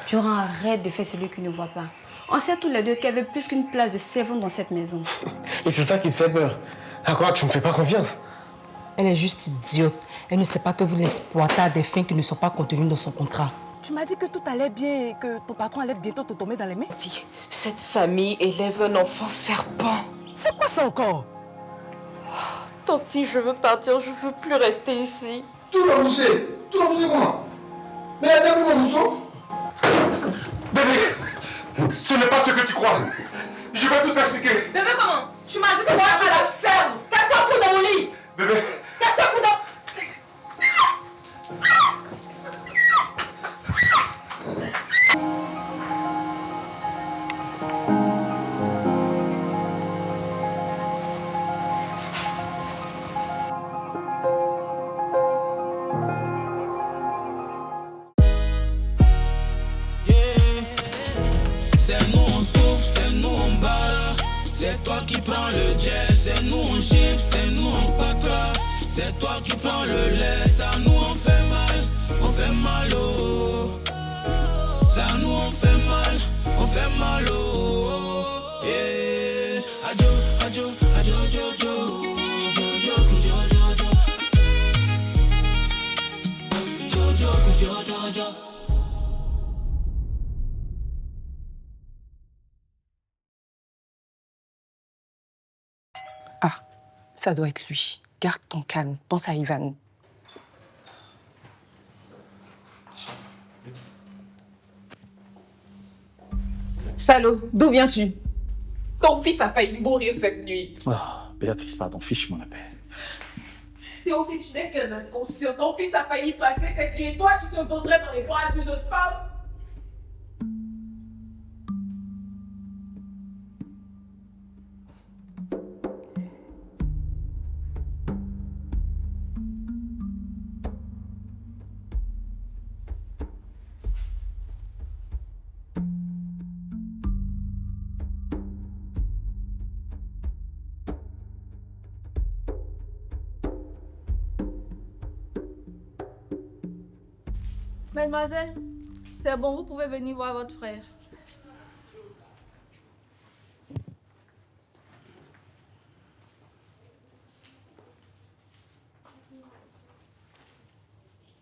Durand, arrête de faire celui qui ne voit pas. On sait tous les deux qu'il y avait plus qu'une place de servante dans cette maison. Et c'est ça qui te fait peur. À quoi tu me fais pas confiance? Elle est juste idiote. Elle ne sait pas que vous l'exploitez à des fins qui ne sont pas contenues dans son contrat. Tu m'as dit que tout allait bien et que ton patron allait bientôt te tomber dans les mains. Dis, cette famille élève un enfant serpent. C'est quoi ça encore? Tanti, je veux partir, je veux plus rester ici. Tout l'emboucher comment? Mais elle a vu mon mousson? Bébé, ce n'est pas ce que tu crois. Je vais tout t'expliquer. Bébé, comment? Tu m'as dit que tu vas à la ferme. Qu'est-ce que tu fous dans mon lit? Bébé. Qu'est-ce que tu fous dans... C'est nous on souffle, c'est nous on barre. C'est toi qui prends le jet, c'est nous on chiffre, c'est nous on patra. C'est toi qui prends le lait, ça nous on fait mal oh. Ça nous on fait mal oh. Yeah. Adjo, adjo, adjo, adjo, adjo. Ah, ça doit être lui. Garde ton calme, pense à Ivan. Salaud, d'où viens-tu? Ton fils a failli mourir cette nuit. Béatrice, pardon, fiche-moi la paix. Théophile, tu n'es qu'un inconscient. Ton fils a failli passer cette nuit et toi, tu te vaudrais dans les bras d'une autre femme. Mademoiselle, c'est bon, vous pouvez venir voir votre frère.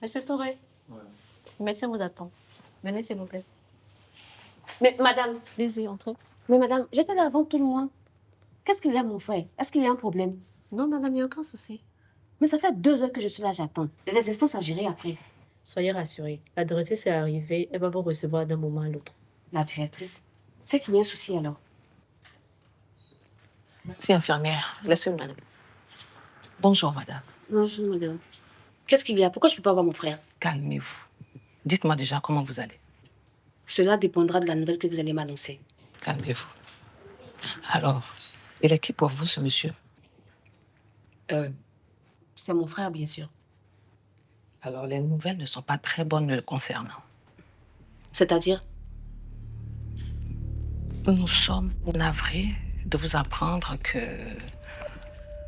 Monsieur Touré, le médecin vous attend. Venez, s'il vous plaît. Mais madame, Allez-y, entrez. mais madame, j'étais là avant tout le monde. Qu'est-ce qu'il y a, mon frère? Est-ce qu'il y a un problème? Non, madame, il n'y a aucun souci. Mais ça fait 2 heures que je suis là, j'attends. Il y a des instances à gérer après. Soyez rassurés. La directrice est arrivée. Elle va vous recevoir d'un moment à l'autre. La directrice, c'est qu'il y a un souci alors. Merci, infirmière. Laissez-moi, madame. Bonjour, madame. Bonjour, madame. Qu'est-ce qu'il y a? Pourquoi je ne peux pas voir mon frère? Calmez-vous. Dites-moi déjà comment vous allez. Cela dépendra de la nouvelle que vous allez m'annoncer. Calmez-vous. Alors, il est qui pour vous, ce monsieur? C'est mon frère, bien sûr. Alors, les nouvelles ne sont pas très bonnes le concernant. C'est-à-dire? Nous sommes navrés de vous apprendre que...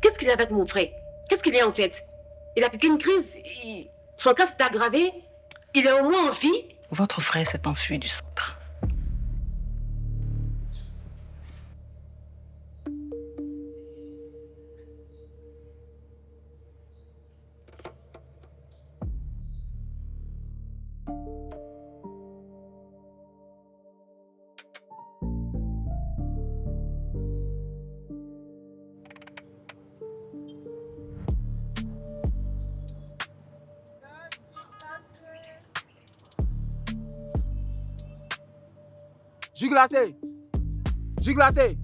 Qu'est-ce qu'il y a avec mon frère? Qu'est-ce qu'il y a en fait? Il a piqué une crise. Son cas s'est aggravé. Il est au moins en vie. Votre frère s'est enfui du centre. Jus glacé. Jus glacé.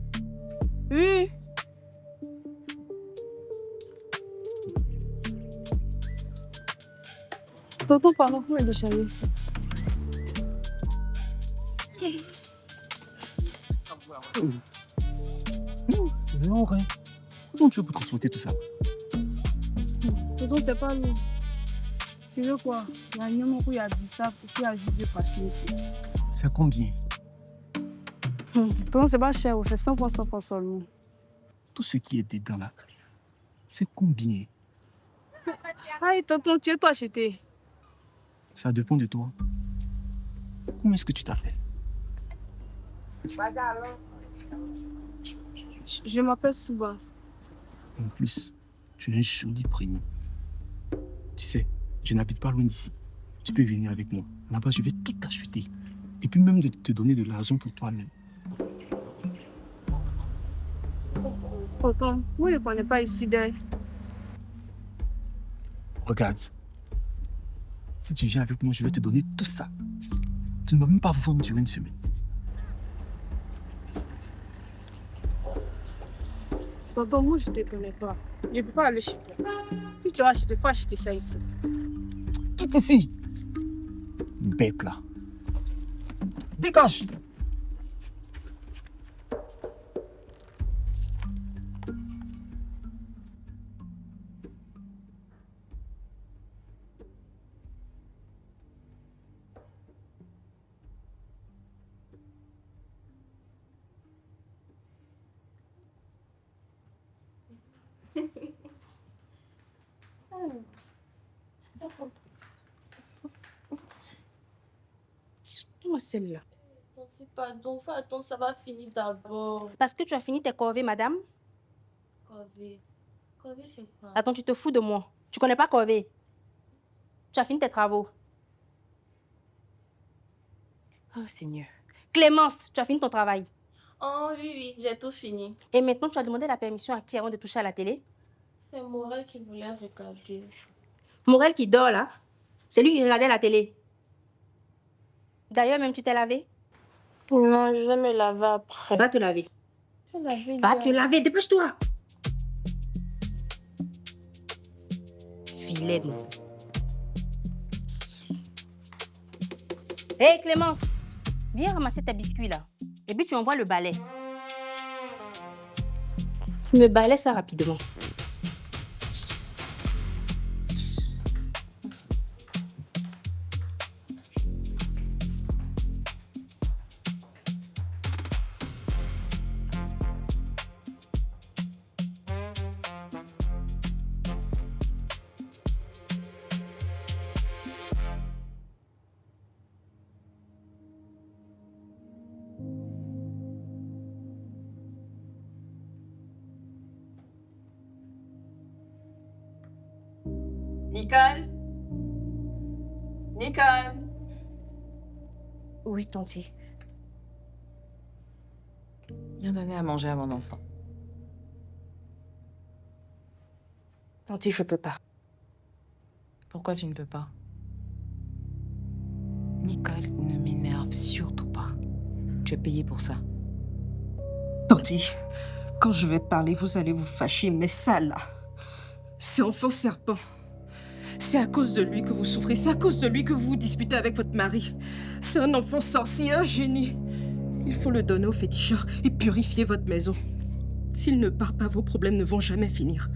Oui. Tonton, pardon, vous me décharger. C'est lourd, hein. Comment tu veux pour transporter tout ça? Tonton, c'est pas lourd. Tu veux quoi? Il y a un homme qui a dit ça pour qu'il a juste de passer ici. C'est combien? Tonton, c'est pas cher, c'est 100 francs seulement. Tout ce qui est dedans là, c'est combien? Aïe, tonton, tu es toi acheté. Ça dépend de toi. Comment est-ce que tu t'appelles? Je m'appelle Souba. En plus, tu as un joli prénom. Tu sais, je n'habite pas loin d'ici. Tu peux venir avec moi. Là-bas, je vais tout acheter. Et puis même de te donner de l'argent pour toi-même. Tonton, moi, je ne connais pas ici d'ailleurs. Regarde. Si tu viens avec moi, je vais te donner tout ça. Tu ne vas même pas vendre durant une semaine. Tonton, moi, je ne te connais pas. Je ne peux pas aller chez toi. Si tu vas acheter, il faut acheter ça ici. Quitte ici. Bête là. Dégage. Comment celle-là? Pardon, faut attendre, ça va finir d'abord. Parce que tu as fini tes corvées, madame? Corvée. Corvée, c'est quoi? Attends, tu te fous de moi. Tu connais pas corvée? Tu as fini tes travaux. Oh, Seigneur. Clémence, tu as fini ton travail. Oh oui, j'ai tout fini. Et maintenant, tu as demandé la permission à qui avant de toucher à la télé? C'est Morel qui voulait regarder. Morel qui dort là, c'est lui qui regardait la télé. D'ailleurs, même tu t'es lavé? Non, je vais me laver après. Va te laver. Je vais laver. Va te laver, dépêche-toi. Vilaine. Hé, Clémence, viens ramasser tes biscuits là. Et puis tu envoies le balai. Tu me balais ça rapidement. Nicole? Nicole? Oui, tanti. Viens donner à manger à mon enfant. Tanti, je peux pas. Pourquoi tu ne peux pas? Nicole, ne m'énerve surtout pas. Tu es payé pour ça. Tanti, quand je vais parler, vous allez vous fâcher, mais ça là, c'est enfant serpent. C'est à cause de lui que vous souffrez, c'est à cause de lui que vous vous disputez avec votre mari. C'est un enfant sorcier, un génie. Il faut le donner au féticheur et purifier votre maison. S'il ne part pas, vos problèmes ne vont jamais finir.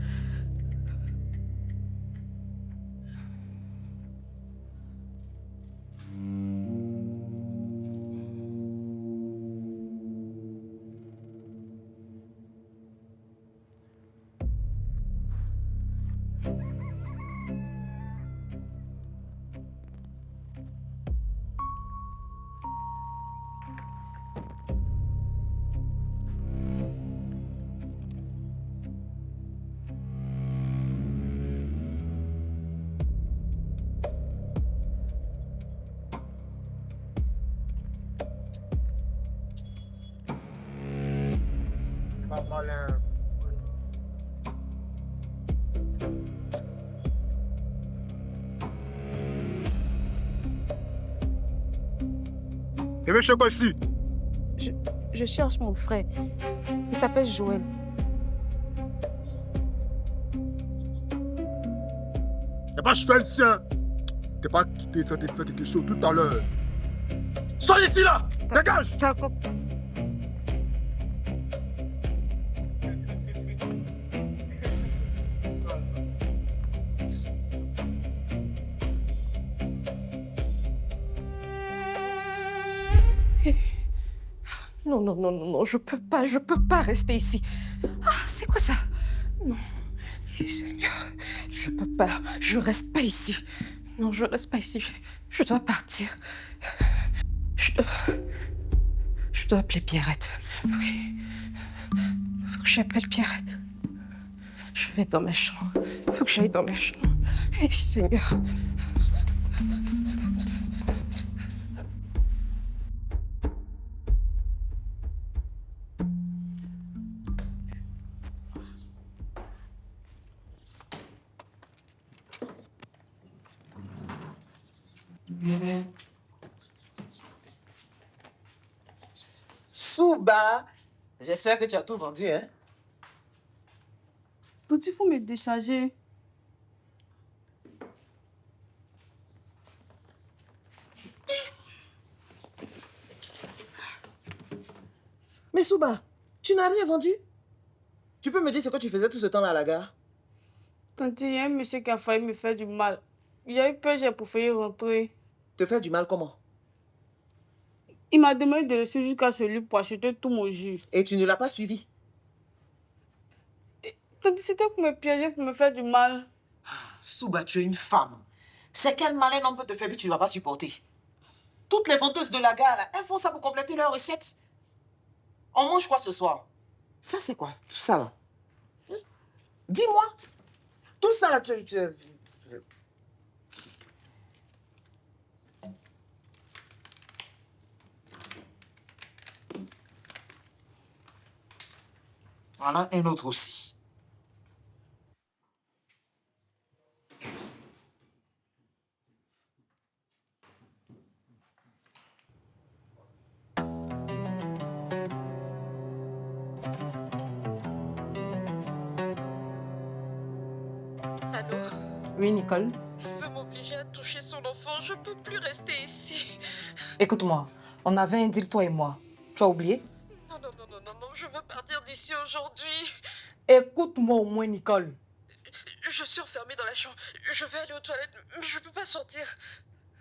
Et monsieur quoi ici? Je cherche mon frère. Il s'appelle Joël. T'as pas choisi le sien. T'es pas quitté sans te faire quelque chose tout à l'heure. Sors ici là! Dégage! Non, non, non, non, non, je peux pas rester ici. Ah, c'est quoi ça? Non. Seigneur, je reste pas ici. Non, je reste pas ici. Je dois partir. Je dois appeler Pierrette. Oui. Il faut que j'appelle Pierrette. Je vais dans ma chambre. Il faut que j'aille dans ma chambre. Eh, Seigneur. Souba, j'espère que tu as tout vendu, hein? Tonton, il faut me décharger. Mais Souba, tu n'as rien vendu? Tu peux me dire ce que tu faisais tout ce temps-là à la gare? Tonton, il y a un monsieur qui a failli me faire du mal. Il a eu peur, j'ai préféré rentrer. Te faire du mal comment? Il m'a demandé de laisser jusqu'à celui pour acheter tout mon jus. Et tu ne l'as pas suivi? Tonton, c'était pour me piéger, pour me faire du mal. Souba, tu es une femme. C'est quel malin homme peut te faire que tu ne vas pas supporter? Toutes les vendeuses de la gare, là, elles font ça pour compléter leur recette. On mange quoi ce soir? Ça, c'est quoi? Tout ça, là? Dis-moi. Tout ça, là, Voilà un autre aussi. Allô? Oui, Nicole. Il veut m'obliger à toucher son enfant. Je peux plus rester ici. Écoute-moi, on avait un deal, toi et moi. Tu as oublié? Non, non, non, non, non, non, je veux partir d'ici aujourd'hui. Écoute-moi au moins, Nicole. Je suis enfermée dans la chambre. Je vais aller aux toilettes, mais je peux pas sortir.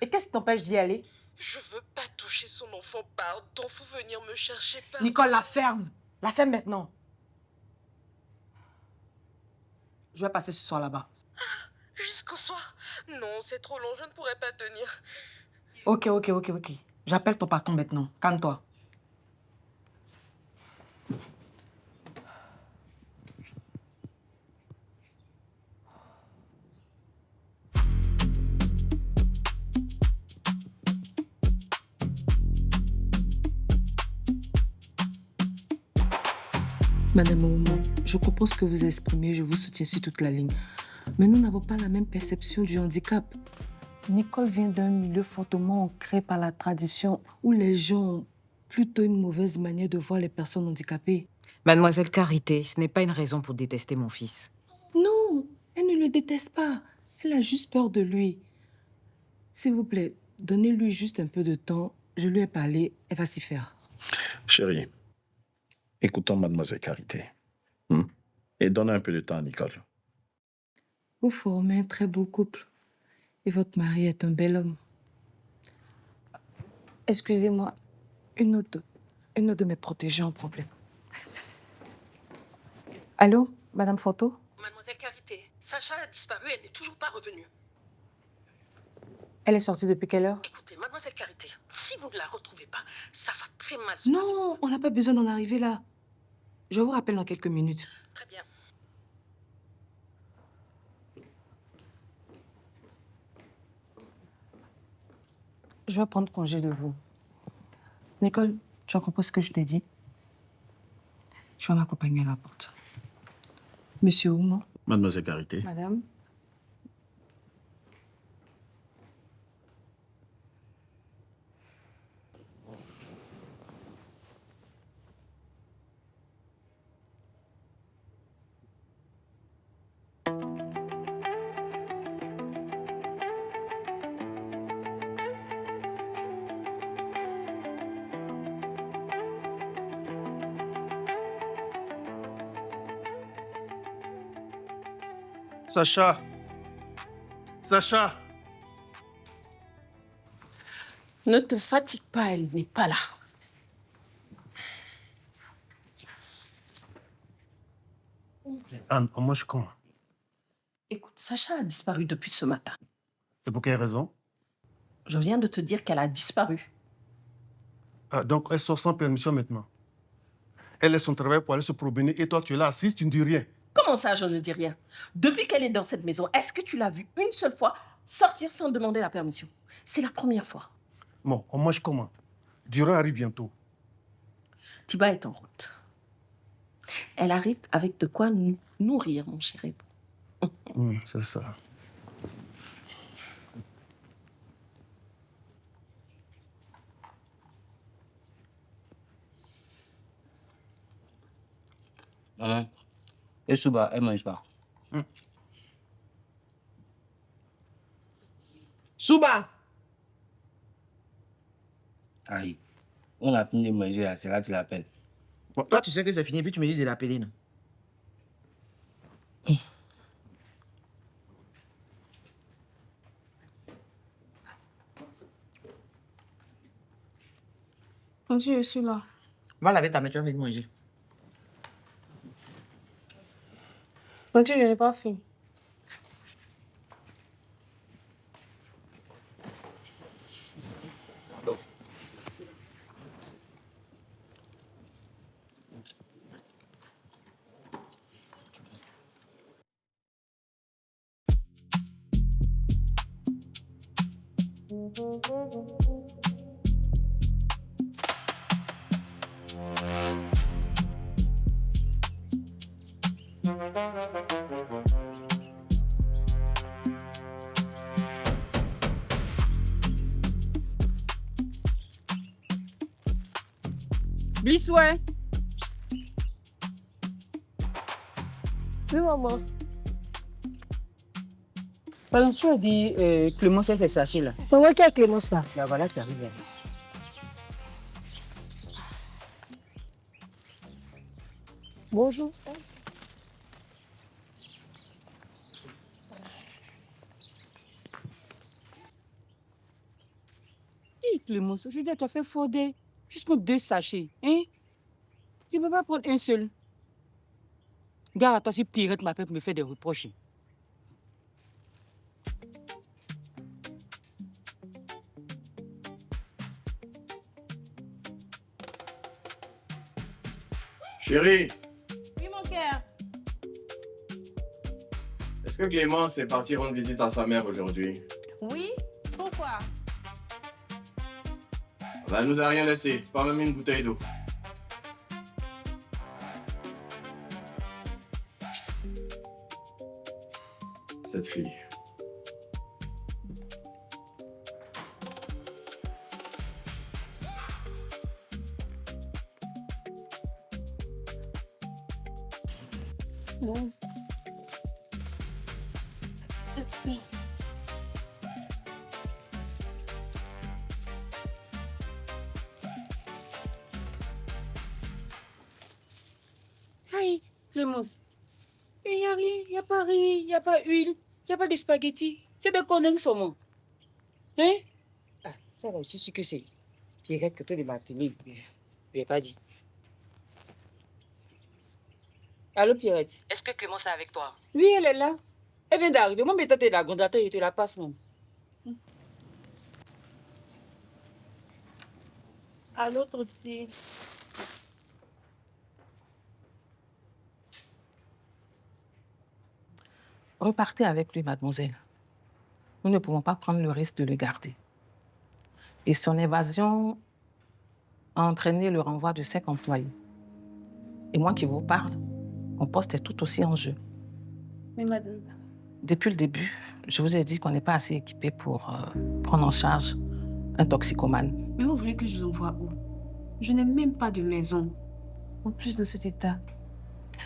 Et qu'est-ce qui t'empêche d'y aller? Je veux pas toucher son enfant. Pardon, faut venir me chercher. Pardon. Nicole, la ferme. La ferme maintenant. Je vais passer ce soir là-bas. Jusqu'au soir? Non, c'est trop long, je ne pourrai pas tenir. Ok. J'appelle ton patron maintenant. Calme-toi. Madame Oumou, je comprends ce que vous exprimez, je vous soutiens sur toute la ligne. Mais nous n'avons pas la même perception du handicap. Nicole vient d'un milieu fortement ancré par la tradition où les gens ont plutôt une mauvaise manière de voir les personnes handicapées. Mademoiselle Carité, ce n'est pas une raison pour détester mon fils. Non, elle ne le déteste pas. Elle a juste peur de lui. S'il vous plaît, donnez-lui juste un peu de temps. Je lui ai parlé, elle va s'y faire. Chérie, écoutons Mademoiselle Carité. Et donnez un peu de temps à Nicole. Vous formez un très beau couple. Et votre mari est un bel homme. Excusez-moi, une autre de mes protégés en problème. Allô, Madame Photo? Mademoiselle Carité, Sacha a disparu, elle n'est toujours pas revenue. Elle est sortie depuis quelle heure? Écoutez, Mademoiselle Carité, si vous ne la retrouvez pas, ça va très mal se passer. Non, on n'a pas besoin d'en arriver là. Je vous rappelle dans quelques minutes. Très bien. Je vais prendre congé de vous. Nicole, tu as compris ce que je t'ai dit? Tu vas m'accompagner à la porte. Monsieur Oumou? Mademoiselle Carité. Madame? Sacha! Sacha! Ne te fatigue pas, elle n'est pas là. Anne, on mange quand? Écoute, Sacha a disparu depuis ce matin. Et pour quelle raison? Je viens de te dire qu'elle a disparu. Ah, donc elle sort sans permission maintenant. Elle laisse son travail pour aller se promener et toi tu es là assise, tu ne dis rien. Comment ça, je ne dis rien? Depuis qu'elle est dans cette maison, est-ce que tu l'as vue une seule fois sortir sans demander la permission? C'est la première fois. Bon, on mange comment? Durand arrive bientôt. Tiba est en route. Elle arrive avec de quoi nous nourrir, mon chéri. C'est ça. Et Souba, elle ne mange pas. Souba! Aïe. On a fini de manger là, c'est là que tu l'appelles. Bon, toi, tu sais que c'est fini, puis tu me dis de l'appeler, non? Tonti, je suis là. Va laver ta main, tu vas venir manger. Tonti, je n'ai pas faim. Blissoué. Oui, maman. Pardon, tu as dit Clémence, c'est sachet là. Maman, qui est Clémence là? Là, voilà, tu arrives. Bonjour. Hé, Clémence, aujourd'hui, tu as fait fauder jusqu'aux 2 sachets. Hein? Tu ne peux pas prendre un seul. Gare à toi si Pierrette m'appelle pour me faire des reproches. Chérie, Oui, mon cœur. est-ce que Clémence est partie rendre visite à sa mère aujourd'hui? Oui? Pourquoi? Bah, elle nous a rien laissé, pas même une bouteille d'eau. Cette fille. Non. Aïe, Clémence. Il n'y a rien, il n'y a pas riz, il n'y a pas huile, il n'y a pas de spaghettis. C'est des conneries saumon. Hein? Ah, ça va, je suis sûre que c'est Pierrette que tu de m'appeler. Je n'ai pas dit. Allô, Pierrette? Est-ce que Clémence est avec toi? Oui, elle est là. Elle vient d'arriver. Moi, mais toi, tu es la gondate, je te la passe, même. Allô, Tonti. Repartez avec lui, mademoiselle. Nous ne pouvons pas prendre le risque de le garder. Et son évasion a entraîné le renvoi de 5 employés. Et moi qui vous parle, mon poste est tout aussi en jeu. Mais madame... Depuis le début, je vous ai dit qu'on n'est pas assez équipé pour prendre en charge un toxicomane. Mais vous voulez que je l'envoie où? Je n'ai même pas de maison. En plus de cet état.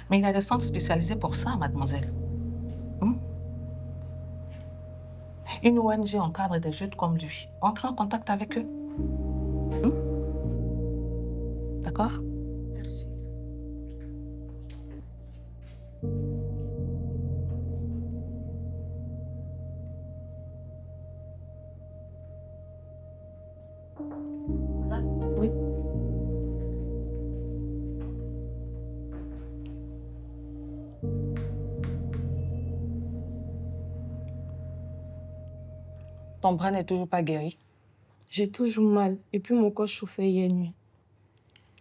Mais il y a des centres spécialisés pour ça, mademoiselle. Une ONG encadre des jeunes comme lui. Entrez en contact avec eux. D'accord? Merci. Oui. ton bras n'est toujours pas guéri? J'ai toujours mal. Et puis mon corps chauffait hier nuit.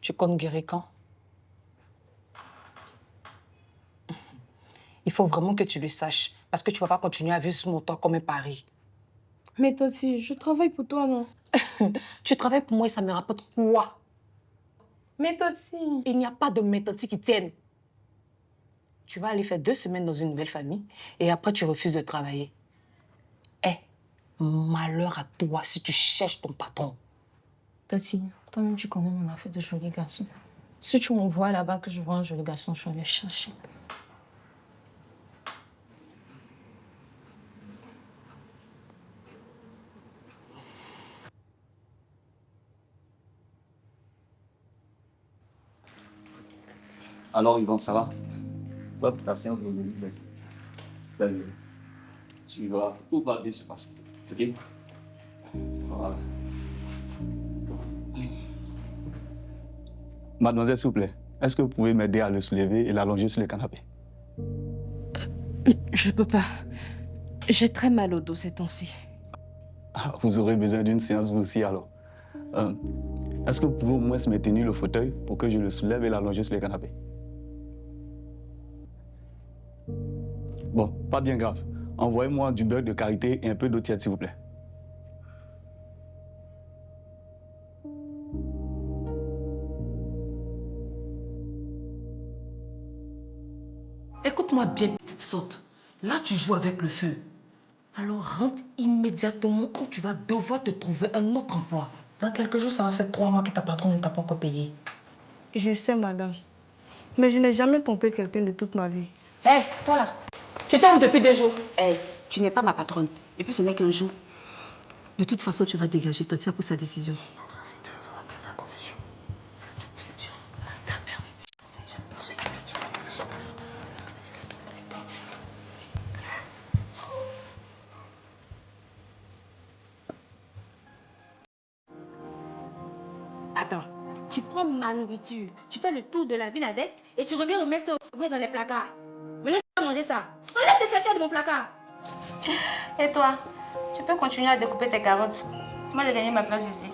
Tu comptes guérir quand? Il faut vraiment que tu le saches. Parce que tu ne vas pas continuer à vivre sous mon toit comme un pari. Mais Tati, je travaille pour toi, non? Tu travailles pour moi et ça me rapporte quoi? Mais Tati... Il n'y a pas de mais Tati qui tienne. Tu vas aller faire 2 semaines dans une nouvelle famille et après tu refuses de travailler. Malheur à toi si tu cherches ton patron. Tati, toi-même tu connais mon affaire de joli garçon. Si tu m'envoies là-bas que je vois un joli garçon, je vais aller chercher. Alors, Yvonne, ça va? Toi, ta séance aujourd'hui, tu vas, tout va bien se passer. Ok? Voilà. Mademoiselle, s'il vous plaît, est-ce que vous pouvez m'aider à le soulever et l'allonger sur le canapé? Je peux pas. J'ai très mal au dos ces temps-ci. Vous aurez besoin d'une séance vous aussi alors. Est-ce que vous pouvez au moins me tenir le fauteuil pour que je le soulève et l'allonger sur le canapé? Bon, pas bien grave. Envoyez-moi du beurre de karité et un peu d'eau tiède, s'il vous plaît. Écoute-moi bien, petite sotte. Là, tu joues avec le feu. Alors rentre immédiatement ou tu vas devoir te trouver un autre emploi. Dans quelques jours, ça va faire 3 mois que ta patronne ne t'a pas encore payé. Je sais, madame. Mais je n'ai jamais trompé quelqu'un de toute ma vie. Hé, toi là, tu t'aimes depuis 2 jours. Hé, tu n'es pas ma patronne. Et puis ce n'est qu'un jour. De toute façon, tu vas dégager. Tati a pris sa décision. Attends, tu prends ma nourriture, tu fais le tour de la ville avec et tu reviens remettre dans les placards. Maintenant, tu vas manger ça. Enlève tes têtes de mon placard. Et toi, tu peux continuer à découper tes carottes. Moi, j'ai gagné ma place ici.